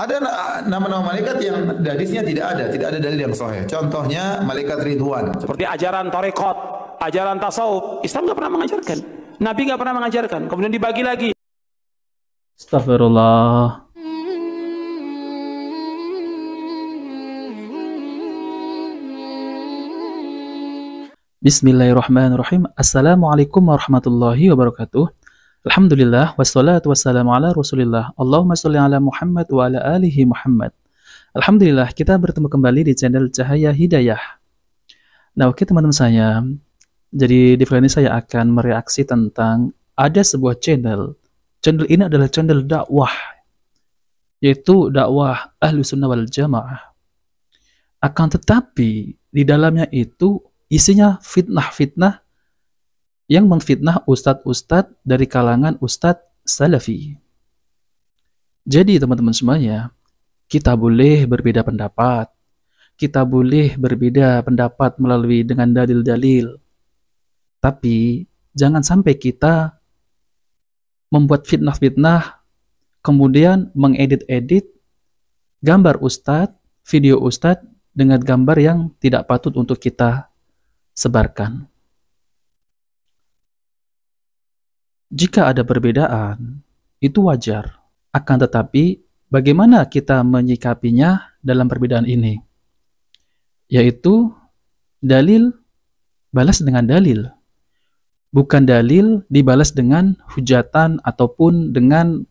Ada nama-nama malaikat yang hadisnya tidak ada dalil yang sahih. Contohnya malaikat Ridwan. Seperti ajaran tarekat, ajaran tasawuf, Islam nggak pernah mengajarkan. Nabi nggak pernah mengajarkan. Kemudian dibagi lagi. Astagfirullah. Bismillahirrahmanirrahim. Assalamualaikum warahmatullahi wabarakatuh. Alhamdulillah wassalatu wassalamu ala Rasulillah. Allahumma sholli ala Muhammad wa ala alihi Muhammad. Alhamdulillah, kita bertemu kembali di channel Cahaya Hidayah. Nah, oke teman-teman saya. Jadi di video ini saya akan mereaksi tentang ada sebuah channel. Channel ini adalah channel dakwah, yaitu dakwah Ahlussunnah wal Jamaah. Akan tetapi di dalamnya itu isinya fitnah-fitnah yang memfitnah ustadz-ustadz dari kalangan ustadz salafi. Jadi teman-teman semuanya, kita boleh berbeda pendapat. Kita boleh berbeda pendapat melalui dengan dalil-dalil. Tapi jangan sampai kita membuat fitnah-fitnah, kemudian mengedit-edit gambar ustadz, video ustadz dengan gambar yang tidak patut untuk kita sebarkan. Jika ada perbedaan, itu wajar. Akan tetapi, bagaimana kita menyikapinya dalam perbedaan ini? Yaitu, dalil balas dengan dalil. Bukan dalil dibalas dengan hujatan ataupun dengan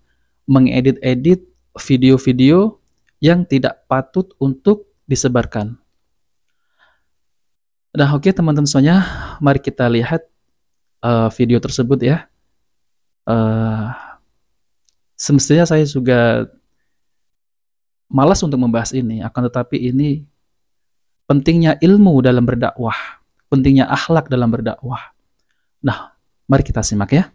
mengedit-edit video-video yang tidak patut untuk disebarkan. Nah, oke teman-teman semuanya, mari kita lihat video tersebut ya. Semestinya saya juga malas untuk membahas ini, akan tetapi ini pentingnya ilmu dalam berdakwah, pentingnya akhlak dalam berdakwah. Nah, mari kita simak ya.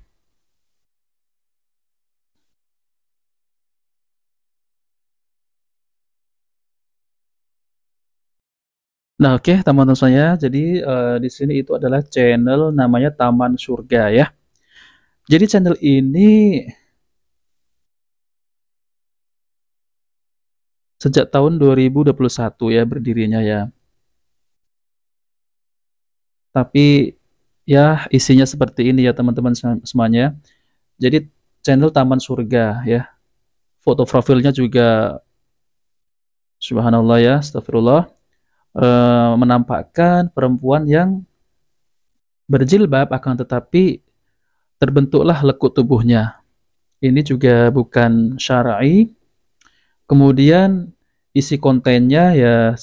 Nah, oke teman-teman saya, jadi di sini itu adalah channel namanya Taman Surga ya. Jadi channel ini sejak tahun 2021 ya berdirinya ya. Tapi ya isinya seperti ini ya teman-teman semuanya. Jadi channel Taman Surga ya. Foto profilnya juga subhanallah ya, astagfirullah. Menampakkan perempuan yang berjilbab akan tetapi terbentuklah lekuk tubuhnya. Ini juga bukan syar'i. Kemudian isi kontennya ya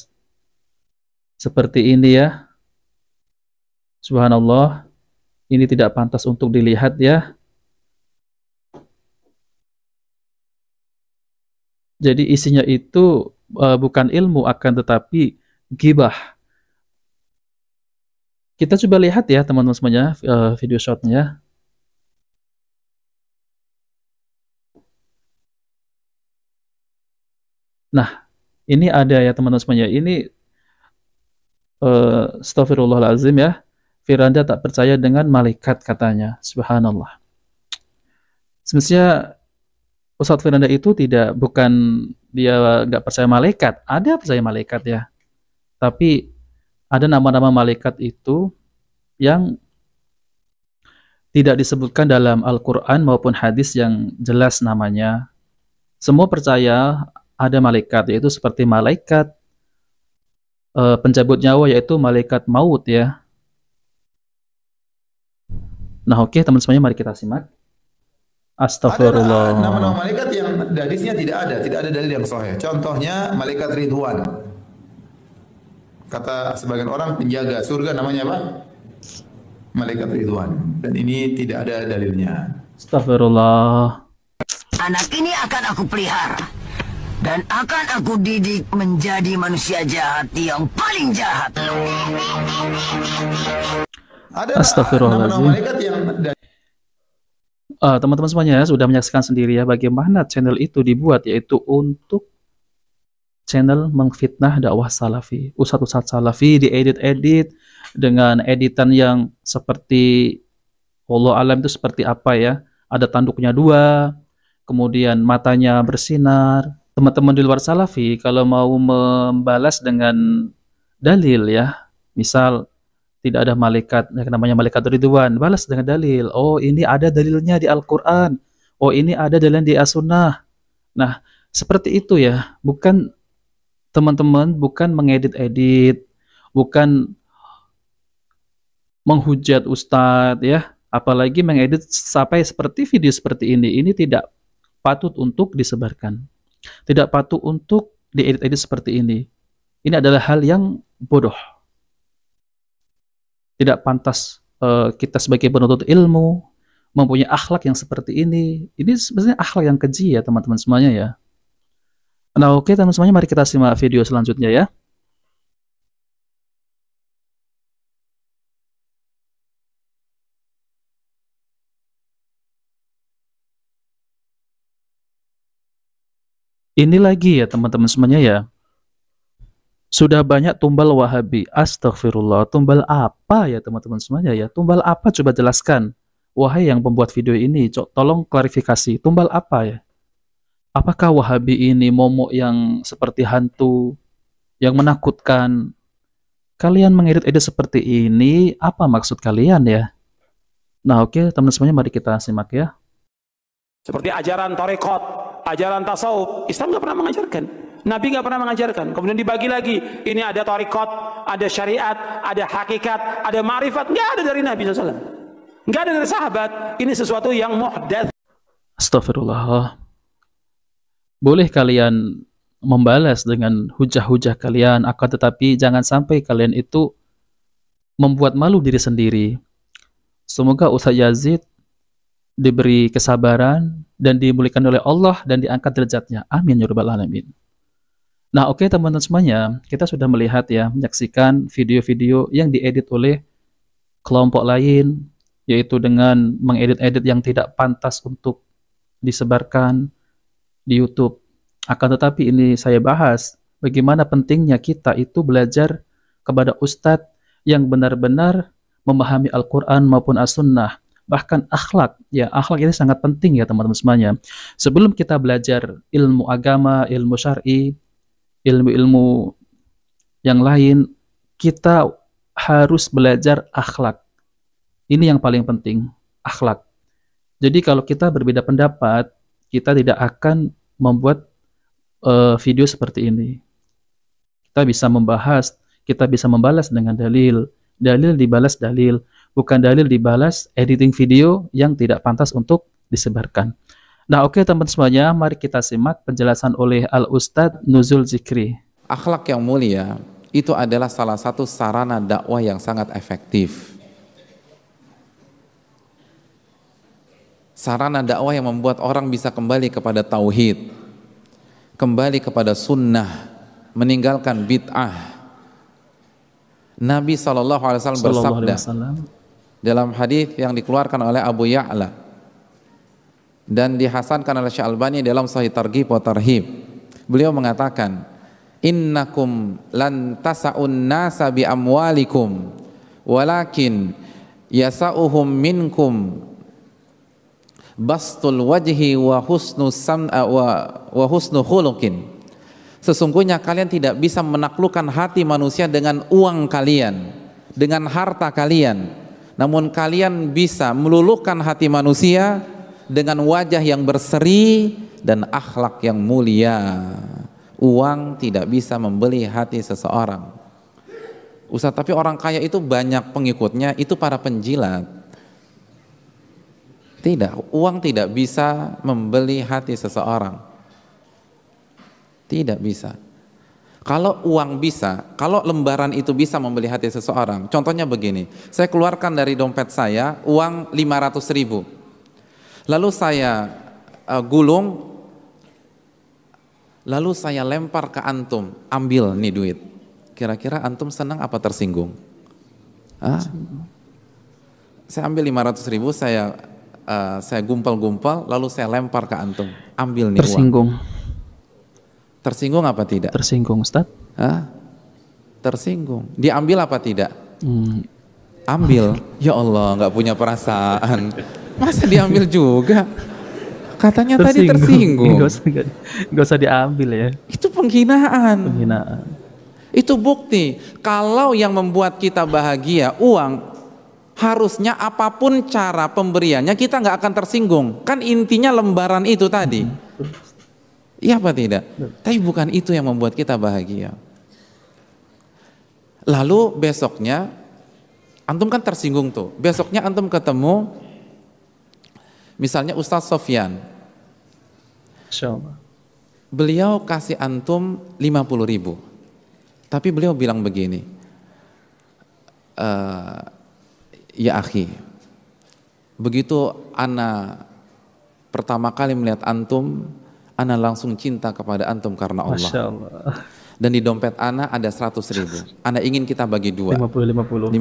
seperti ini ya. Subhanallah. Ini tidak pantas untuk dilihat ya. Jadi isinya itu bukan ilmu akan tetapi ghibah. Kita coba lihat ya teman-teman semuanya video shotnya. Nah, ini ada ya teman-teman semuanya. Ini astagfirullahaladzim ya. Firanda tak percaya dengan malaikat katanya. Subhanallah. Semestinya Ustadz Firanda itu bukan dia nggak percaya malaikat. Ada percaya malaikat ya. Tapi ada nama-nama malaikat itu yang tidak disebutkan dalam Al-Quran maupun hadis yang jelas namanya. Semua percaya ada malaikat, yaitu seperti malaikat pencabut nyawa, yaitu malaikat maut ya. Nah oke teman semuanya, mari kita simak. Astagfirullah. Ada nama-nama malaikat yang hadisnya tidak ada dalil yang sahih. Contohnya malaikat Ridwan. Kata sebagian orang penjaga surga namanya apa? Malaikat Ridwan. Dan ini tidak ada dalilnya. Astagfirullah. Anak ini akan aku pelihara dan akan aku didik menjadi manusia jahat yang paling jahat. Ada Astagfirullahaladzim. malaikat yang teman-teman semuanya sudah menyaksikan sendiri ya bagaimana channel itu dibuat, yaitu untuk channel mengfitnah dakwah salafi. Ustadz-ustadz salafi diedit-edit dengan editan yang seperti wallahu alam itu seperti apa ya. Ada tanduknya 2, kemudian matanya bersinar, teman-teman di luar salafi kalau mau membalas dengan dalil ya, misal tidak ada malaikat yang namanya malaikat Ridwan, balas dengan dalil. Oh, ini ada dalilnya di Al-Qur'an. Oh, ini ada dalilnya di As-Sunnah. Nah, seperti itu ya. Bukan teman-teman, bukan mengedit-edit, bukan menghujat ustadz ya, apalagi mengedit sampai seperti video seperti ini. Ini tidak patut untuk disebarkan. Tidak patut untuk diedit-edit seperti ini. Ini adalah hal yang bodoh. Tidak pantas kita sebagai penuntut ilmu mempunyai akhlak yang seperti ini. Ini sebenarnya akhlak yang keji ya teman-teman semuanya ya. Nah oke teman-teman semuanya, mari kita simak video selanjutnya ya. Ini lagi ya teman-teman semuanya ya. Sudah banyak tumbal Wahabi. Astagfirullah. Tumbal apa ya teman-teman semuanya ya? Tumbal apa? Coba jelaskan. Wahai yang pembuat video ini, tolong klarifikasi. Tumbal apa ya? Apakah Wahabi ini momok yang seperti hantu, yang menakutkan? Kalian mengedit-edit seperti ini, apa maksud kalian ya? Nah oke teman-teman semuanya, mari kita simak ya. Seperti ajaran tarekat, ajaran tasawuf, Islam nggak pernah mengajarkan. Nabi nggak pernah mengajarkan. Kemudian dibagi lagi, ini ada tarekat, ada syariat, ada hakikat, ada ma'rifat. Nggak ada dari Nabi SAW. Nggak ada dari sahabat. Ini sesuatu yang muhdats. Astagfirullah. Boleh kalian membalas dengan hujah-hujah kalian, akan tetapi jangan sampai kalian itu membuat malu diri sendiri. Semoga Ustaz Yazid diberi kesabaran dan dimuliakan oleh Allah dan diangkat derajatnya. Amin ya rabbal alamin. Nah oke teman-teman semuanya, kita sudah melihat ya, menyaksikan video-video yang diedit oleh kelompok lain, yaitu dengan mengedit-edit yang tidak pantas untuk disebarkan di YouTube. Akan tetapi ini saya bahas bagaimana pentingnya kita itu belajar kepada ustadz yang benar-benar memahami Al-Quran maupun As-Sunnah. Bahkan akhlak, ya akhlak ini sangat penting ya teman-teman semuanya. Sebelum kita belajar ilmu agama, ilmu syar'i, ilmu-ilmu yang lain, kita harus belajar akhlak. Ini yang paling penting, akhlak. Jadi kalau kita berbeda pendapat, kita tidak akan membuat video seperti ini. Kita bisa membahas, kita bisa membalas dengan dalil. Dalil dibalas dalil, bukan dalil dibalas editing video yang tidak pantas untuk disebarkan. Nah oke teman-teman semuanya, mari kita simak penjelasan oleh Al-Ustadz Nuzul Zikri. Akhlak yang mulia itu adalah salah satu sarana dakwah yang sangat efektif. Sarana dakwah yang membuat orang bisa kembali kepada tauhid, kembali kepada sunnah, meninggalkan bid'ah. Nabi SAW bersabda dalam hadis yang dikeluarkan oleh Abu Ya'la dan dihasankan oleh Syalbani dalam Sahih Targhib wa Tarhib. Beliau mengatakan, innakum lan tasa'un nasa bi amwalikum walakin yasa'uhum minkum bastul wajhi wa husnu sam'a wa husnu khuluqin. Sesungguhnya kalian tidak bisa menaklukkan hati manusia dengan uang kalian, dengan harta kalian, namun kalian bisa meluluhkan hati manusia dengan wajah yang berseri dan akhlak yang mulia. Uang tidak bisa membeli hati seseorang. Ustaz, tapi orang kaya itu banyak pengikutnya, itu para penjilat. Tidak, uang tidak bisa membeli hati seseorang. Tidak bisa. Kalau uang bisa, kalau lembaran itu bisa membeli hati seseorang, contohnya begini, saya keluarkan dari dompet saya uang 500.000, lalu saya gulung, lalu saya lempar ke antum, ambil nih duit. Kira-kira antum senang apa tersinggung? Saya ambil 500.000, saya gumpal-gumpal, lalu saya lempar ke antum, ambil nih tersinggung. uang. Tersinggung apa tidak? Tersinggung, Ustaz. Tersinggung. Diambil apa tidak? Ambil. Ya Allah, nggak punya perasaan. Masa diambil juga? Katanya tadi tersinggung. Nggak usah diambil ya. Itu penghinaan. Penghinaan. Itu bukti kalau yang membuat kita bahagia uang, harusnya apapun cara pemberiannya kita nggak akan tersinggung. Kan intinya lembaran itu tadi. Iya apa tidak? Tapi bukan itu yang membuat kita bahagia. Lalu besoknya antum kan tersinggung tuh. Besoknya antum ketemu misalnya Ustadz Sofyan. Insyaallah. Beliau kasih antum 50.000. Tapi beliau bilang begini, ya akhi, begitu ana pertama kali melihat antum, ana langsung cinta kepada antum karena Allah. Masya Allah. Dan di dompet ana ada 100.000. Ana ingin kita bagi dua. 50 50.000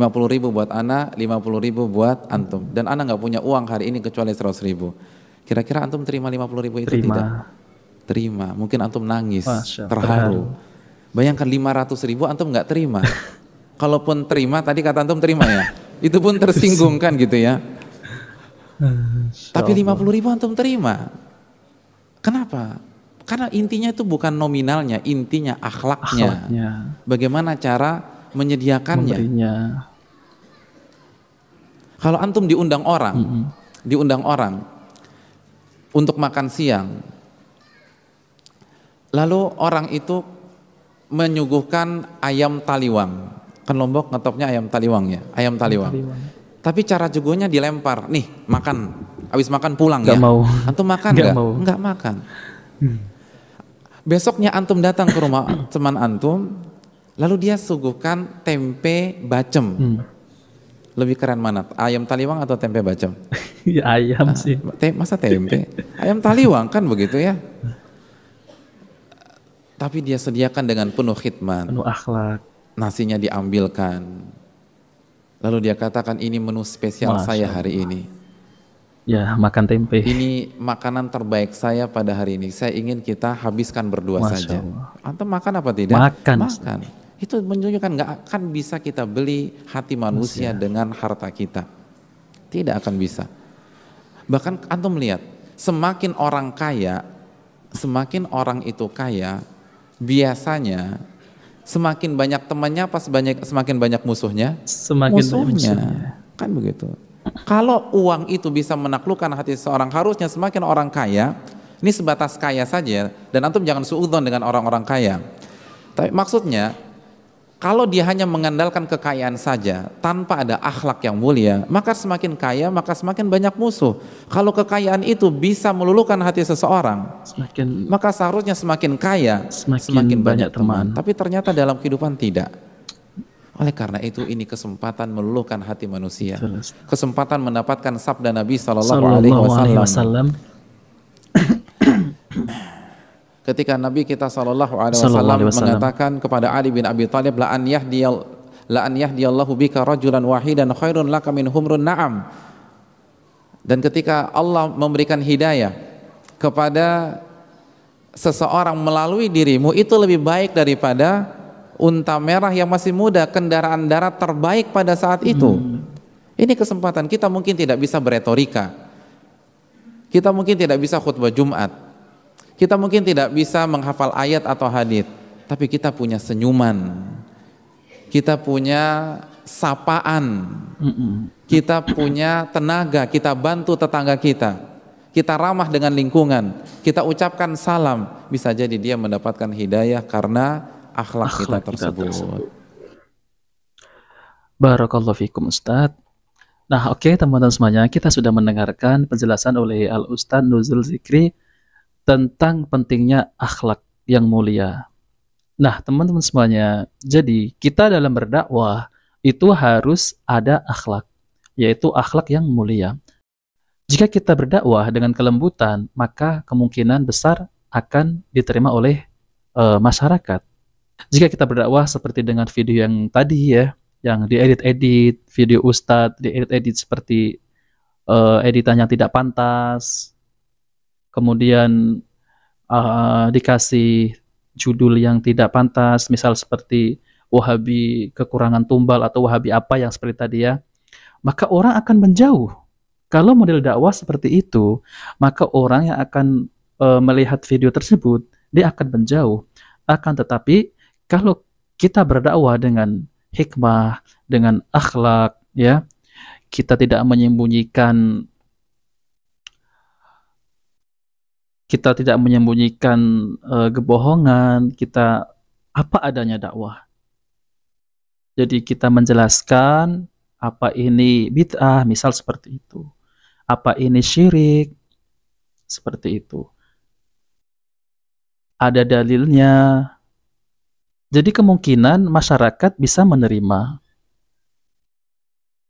buat ana, 50.000 buat antum. Dan ana nggak punya uang hari ini kecuali 100.000. Kira-kira antum terima 50.000 itu tidak? Terima. Mungkin antum nangis, terharu. Bayangkan 500.000 antum nggak terima. Kalaupun terima, tadi kata antum terima ya, itu pun tersinggung kan gitu ya. Tapi 50.000 antum terima. Kenapa? Karena intinya itu bukan nominalnya, intinya akhlaknya. Bagaimana cara menyediakannya. Memberinya. Kalau antum diundang orang, untuk makan siang, lalu orang itu menyuguhkan ayam taliwang. Kan Lombok ngetopnya ayam taliwang ya, ayam taliwang. Tapi cara jugunya dilempar, nih makan, habis makan pulang ya. Mau. Antum makan nggak? Nggak makan. Besoknya antum datang ke rumah teman antum, lalu dia suguhkan tempe bacem. Lebih keren mana? Ayam taliwang atau tempe bacem? Ya ayam sih. Masa tempe? Ayam taliwang kan begitu ya. Tapi dia sediakan dengan penuh khidmat, penuh akhlak. Nasinya diambilkan. Lalu dia katakan ini menu spesial saya hari ini. Ya, makan tempe. Ini makanan terbaik saya pada hari ini. Saya ingin kita habiskan berdua saja. Antum makan apa tidak? Makan. Itu menunjukkan nggak akan bisa kita beli hati manusia dengan harta kita. Tidak akan bisa. Bahkan antum lihat, semakin orang kaya, semakin orang itu kaya, biasanya semakin banyak temannya pas semakin banyak musuhnya? Semakin musuhnya. Kan begitu. Kalau uang itu bisa menaklukkan hati seseorang, harusnya semakin orang kaya, ini sebatas kaya saja, dan antum jangan suudzon dengan orang-orang kaya. Tapi maksudnya, kalau dia hanya mengandalkan kekayaan saja, tanpa ada akhlak yang mulia, maka semakin kaya, maka semakin banyak musuh. Kalau kekayaan itu bisa meluluhkan hati seseorang, maka seharusnya semakin kaya, semakin banyak teman. Tapi ternyata dalam kehidupan tidak. Oleh karena itu ini kesempatan meluluhkan hati manusia, kesempatan mendapatkan sabda Nabi Sallallahu Alaihi Wasallam. Ketika Nabi kita Sallallahu Alaihi Wasallam mengatakan kepada Ali bin Abi Thalib, la an yahdiyallahu bika rajulan wahidan khairun laka min humrun na'am. Dan ketika Allah memberikan hidayah kepada seseorang melalui dirimu, itu lebih baik daripada unta merah yang masih muda, kendaraan darat terbaik pada saat itu. Ini kesempatan. Kita mungkin tidak bisa beretorika, kita mungkin tidak bisa khutbah Jumat, kita mungkin tidak bisa menghafal ayat atau hadis, tapi kita punya senyuman, kita punya sapaan, kita punya tenaga, kita bantu tetangga kita ramah dengan lingkungan, kita ucapkan salam, bisa jadi dia mendapatkan hidayah karena akhlak kita tersebut. Barakallahu fikum Ustadz. Nah oke, teman-teman semuanya, kita sudah mendengarkan penjelasan oleh Al-Ustadz Nuzul Zikri tentang pentingnya akhlak yang mulia. Nah teman-teman semuanya, jadi kita dalam berdakwah itu harus ada akhlak, yaitu akhlak yang mulia. Jika kita berdakwah dengan kelembutan, maka kemungkinan besar akan diterima oleh masyarakat. Jika kita berdakwah seperti dengan video yang tadi ya, yang diedit-edit, video Ustadz diedit-edit seperti editan yang tidak pantas, kemudian dikasih judul yang tidak pantas, misal seperti Wahabi kekurangan tumbal atau Wahabi apa yang seperti tadi ya, maka orang akan menjauh Kalau model dakwah seperti itu, maka orang yang akan melihat video tersebut, dia akan menjauh. Akan tetapi, kalau kita berdakwah dengan hikmah, dengan akhlak, ya, kita tidak menyembunyikan kebohongan, kita apa adanya dakwah. Jadi kita menjelaskan apa ini bid'ah, misal seperti itu. Apa ini syirik, seperti itu. Ada dalilnya. Jadi kemungkinan masyarakat bisa menerima.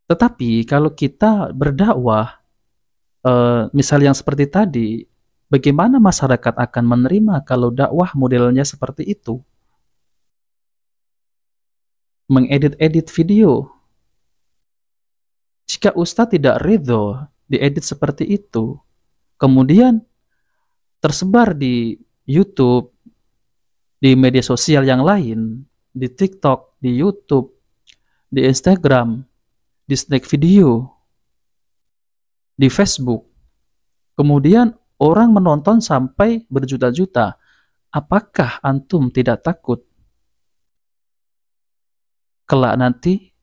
Tetapi kalau kita berdakwah, misal yang seperti tadi, bagaimana masyarakat akan menerima kalau dakwah modelnya seperti itu? Mengedit-edit video. Jika Ustadz tidak ridho diedit seperti itu, kemudian tersebar di YouTube, di media sosial yang lain, di TikTok, di YouTube, di Instagram, di snack video, di Facebook, kemudian orang menonton sampai berjuta-juta, apakah antum tidak takut kelak nanti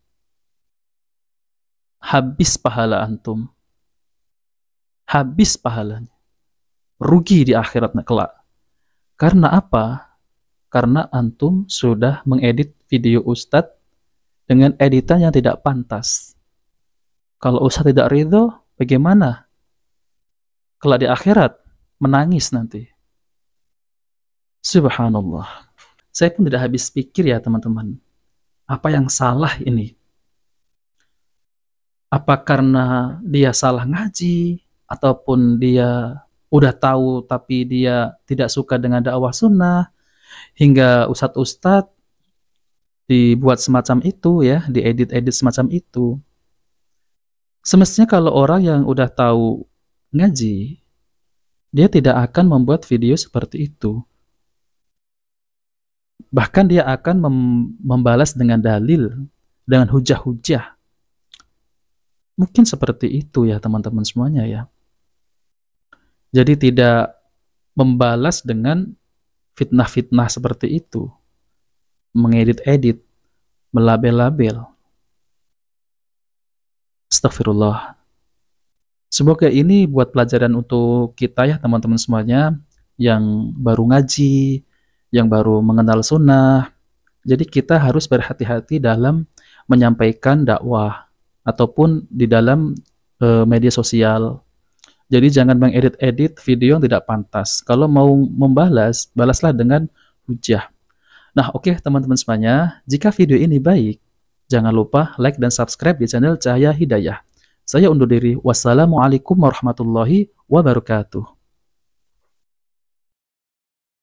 habis pahala antum, habis pahalanya, rugi di akhirat kelak? Karena apa? Karena antum sudah mengedit video Ustadz dengan editan yang tidak pantas. Kalau Ustadz tidak ridho, bagaimana? Kelak di akhirat menangis nanti. Subhanallah. Saya pun tidak habis pikir ya teman-teman. Apa yang salah ini? Apa karena dia salah ngaji, ataupun dia udah tahu tapi dia tidak suka dengan dakwah sunnah, hingga ustadz-ustadz dibuat semacam itu ya, diedit-edit semacam itu. Semestinya kalau orang yang udah tahu ngaji, dia tidak akan membuat video seperti itu. Bahkan dia akan membalas dengan dalil, dengan hujah-hujah. Mungkin seperti itu ya teman-teman semuanya ya. Jadi tidak membalas dengan fitnah-fitnah seperti itu. Mengedit-edit, melabel-label. Astagfirullah. Semoga ini buat pelajaran untuk kita ya teman-teman semuanya yang baru ngaji, yang baru mengenal sunnah. Jadi kita harus berhati-hati dalam menyampaikan dakwah ataupun di dalam media sosial. Jadi jangan mengedit-edit video yang tidak pantas. Kalau mau membalas, balaslah dengan hujah. Nah, oke teman-teman semuanya, jika video ini baik, jangan lupa like dan subscribe di channel Cahaya Hidayah. Saya undur diri. Wassalamualaikum warahmatullahi wabarakatuh.